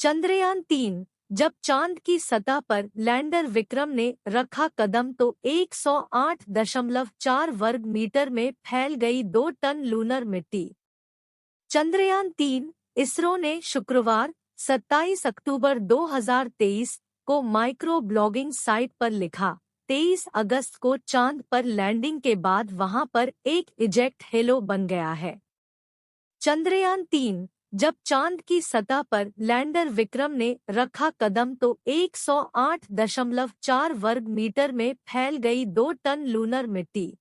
चंद्रयान-3 जब चांद की सतह पर लैंडर विक्रम ने रखा कदम तो 108.4 वर्ग मीटर में फैल गई 2 टन लूनर मिट्टी। चंद्रयान-3 इसरो ने शुक्रवार 27 अक्टूबर 2023 को माइक्रो ब्लॉगिंग साइट पर लिखा। 23 अगस्त को चांद पर लैंडिंग के बाद वहां पर एक इजेक्ट हेलो बन गया है। चंद्रयान-3 जब चांद की सतह पर लैंडर विक्रम ने रखा कदम तो 108.4 वर्ग मीटर में फैल गई 2 टन लूनर मिट्टी।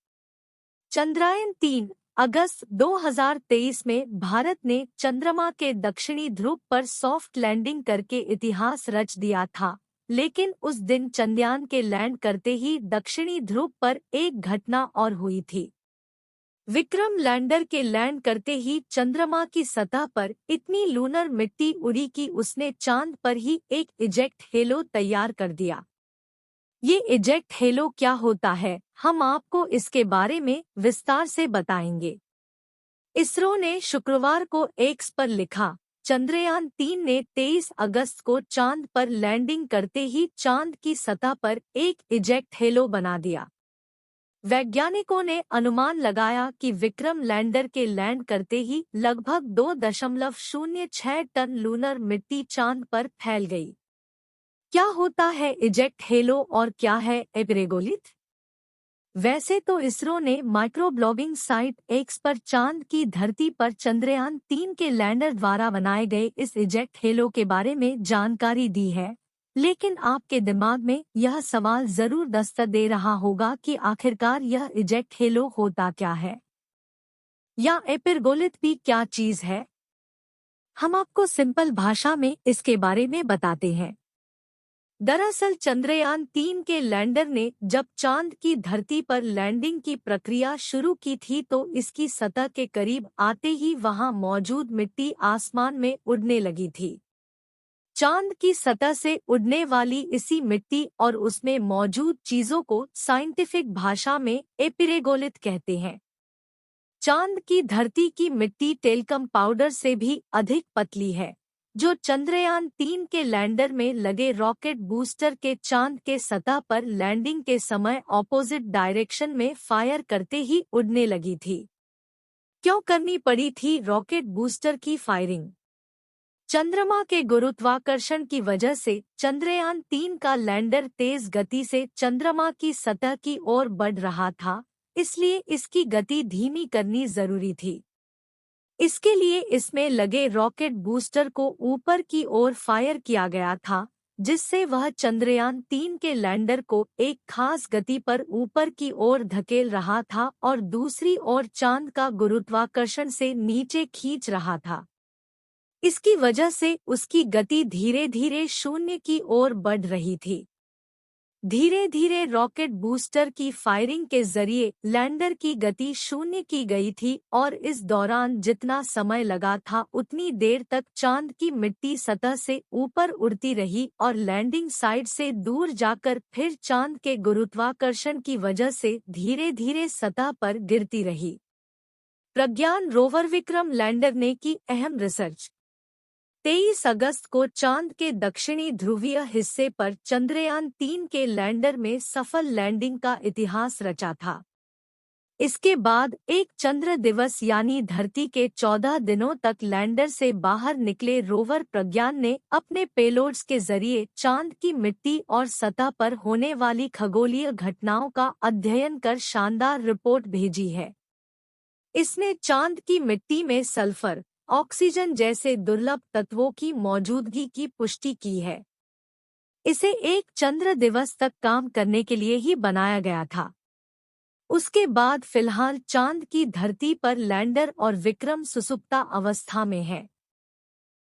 चंद्रयान-3 अगस्त 2023 में भारत ने चंद्रमा के दक्षिणी ध्रुव पर सॉफ्ट लैंडिंग करके इतिहास रच दिया था, लेकिन उस दिन चंद्रयान के लैंड करते ही दक्षिणी ध्रुव पर एक घटना और हुई थी। विक्रम लैंडर के लैंड करते ही चंद्रमा की सतह पर इतनी लूनर मिट्टी उड़ी कि उसने चांद पर ही एक इजेक्ट हेलो तैयार कर दिया। ये इजेक्ट हेलो क्या होता है, हम आपको इसके बारे में विस्तार से बताएंगे। इसरो ने शुक्रवार को एक्स पर लिखा, चंद्रयान-3 ने 23 अगस्त को चांद पर लैंडिंग करते ही चांद की सतह पर एक इजेक्ट हेलो बना दिया। वैज्ञानिकों ने अनुमान लगाया कि विक्रम लैंडर के लैंड करते ही लगभग 2.06 टन लूनर मिट्टी चांद पर फैल गई। क्या होता है इजेक्ट हेलो और क्या है एपिरेगोलिथ? वैसे तो इसरो ने माइक्रोब्लॉगिंग साइट एक्स पर चांद की धरती पर चंद्रयान-3 के लैंडर द्वारा बनाए गए इस इजेक्ट हेलो के बारे में जानकारी दी है, लेकिन आपके दिमाग में यह सवाल जरूर दस्तक दे रहा होगा कि आखिरकार यह इजेक्ट हेलो होता क्या है, या एपिरगोलिथ भी क्या चीज है। हम आपको सिंपल भाषा में इसके बारे में बताते हैं। दरअसल चंद्रयान-3 के लैंडर ने जब चांद की धरती पर लैंडिंग की प्रक्रिया शुरू की थी तो इसकी सतह के करीब आते ही वहां मौजूद मिट्टी आसमान में उड़ने लगी थी। चांद की सतह से उड़ने वाली इसी मिट्टी और उसमें मौजूद चीजों को साइंटिफिक भाषा में एपिरेगोलिथ कहते हैं। चांद की धरती की मिट्टी टेल्कम पाउडर से भी अधिक पतली है, जो चंद्रयान-3 के लैंडर में लगे रॉकेट बूस्टर के चांद के सतह पर लैंडिंग के समय ऑपोजिट डायरेक्शन में फायर करते ही उड़ने लगी थी। क्यों करनी पड़ी थी रॉकेट बूस्टर की फायरिंग? चंद्रमा के गुरुत्वाकर्षण की वजह से चंद्रयान-3 का लैंडर तेज गति से चंद्रमा की सतह की ओर बढ़ रहा था, इसलिए इसकी गति धीमी करनी जरूरी थी। इसके लिए इसमें लगे रॉकेट बूस्टर को ऊपर की ओर फायर किया गया था, जिससे वह चंद्रयान-3 के लैंडर को एक खास गति पर ऊपर की ओर धकेल रहा था और दूसरी ओर चांद का गुरुत्वाकर्षण से नीचे खींच रहा था। इसकी वजह से उसकी गति धीरे धीरे शून्य की ओर बढ़ रही थी। धीरे धीरे रॉकेट बूस्टर की फायरिंग के जरिए लैंडर की गति शून्य की गई थी और इस दौरान जितना समय लगा था उतनी देर तक चांद की मिट्टी सतह से ऊपर उड़ती रही और लैंडिंग साइट से दूर जाकर फिर चांद के गुरुत्वाकर्षण की वजह से धीरे धीरे सतह पर गिरती रही। प्रज्ञान रोवर विक्रम लैंडर ने की अहम रिसर्च। 23 अगस्त को चांद के दक्षिणी ध्रुवीय हिस्से पर चंद्रयान-3 के लैंडर में सफल लैंडिंग का इतिहास रचा था। इसके बाद एक चंद्र दिवस यानी धरती के 14 दिनों तक लैंडर से बाहर निकले रोवर प्रज्ञान ने अपने पेलोड्स के जरिए चांद की मिट्टी और सतह पर होने वाली खगोलीय घटनाओं का अध्ययन कर शानदार रिपोर्ट भेजी है। इसने चांद की मिट्टी में सल्फर, ऑक्सीजन जैसे दुर्लभ तत्वों की मौजूदगी की पुष्टि की है। इसे एक चंद्र दिवस तक काम करने के लिए ही बनाया गया था। उसके बाद फिलहाल चांद की धरती पर लैंडर और विक्रम सुसुप्ता अवस्था में है।